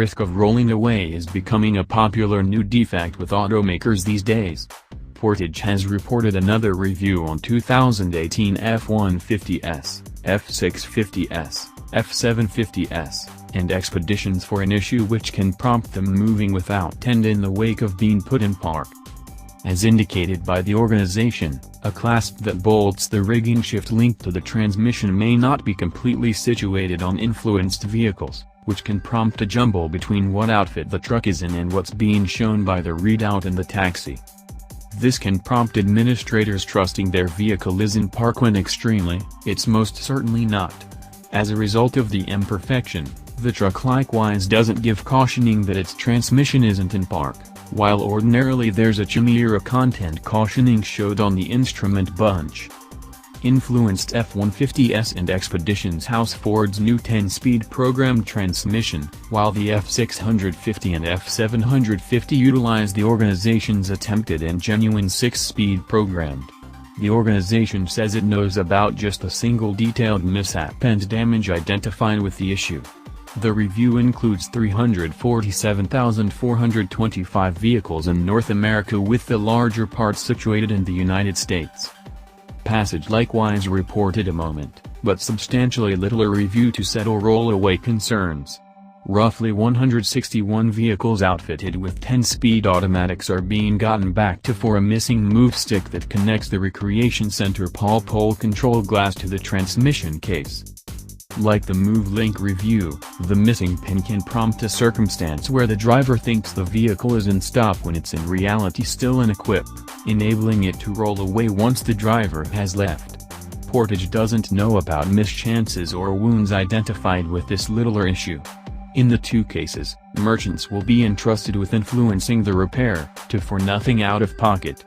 risk of rolling away is becoming a popular new defect with automakers these days. Portage has reported another review on 2018 F-150S, F-650S, F-750S, and Expeditions for an issue which can prompt them moving without end in the wake of being put in park. As indicated by the organization, a clasp that bolts the rigging shift link to the transmission may not be completely situated on influenced vehicles, which can prompt a jumble between what outfit the truck is in and what's being shown by the readout in the taxi. This can prompt administrators trusting their vehicle is in park when extremely, it's most certainly not. As a result of the imperfection, the truck likewise doesn't give cautioning that its transmission isn't in park, while ordinarily there's achimeor content cautioning showed on the instrument bunch. Influenced F-150S and Expeditions house Ford's new 10-speed programmed transmission, while the F-650 and F-750 utilize the organization's attempted and genuine 6-speed programmed. The organization says it knows about just a single detailed mishap and damage identified with the issue. The review includes 347,425 vehicles in North America, with the larger parts situated in the United States. Passage likewise reported a moment, but substantially littler review to settle roll-away concerns. Roughly 161 vehicles outfitted with 10-speed automatics are being gotten back to for a missing move stick that connects the recreation center pole control glass to the transmission case. Like the MoveLink review, the missing pin can prompt a circumstance where the driver thinks the vehicle is in stop when it's in reality still in equip, enabling it to roll away once the driver has left. Portage doesn't know about mischances or wounds identified with this littler issue. In the two cases, merchants will be entrusted with influencing the repair, for nothing out of pocket.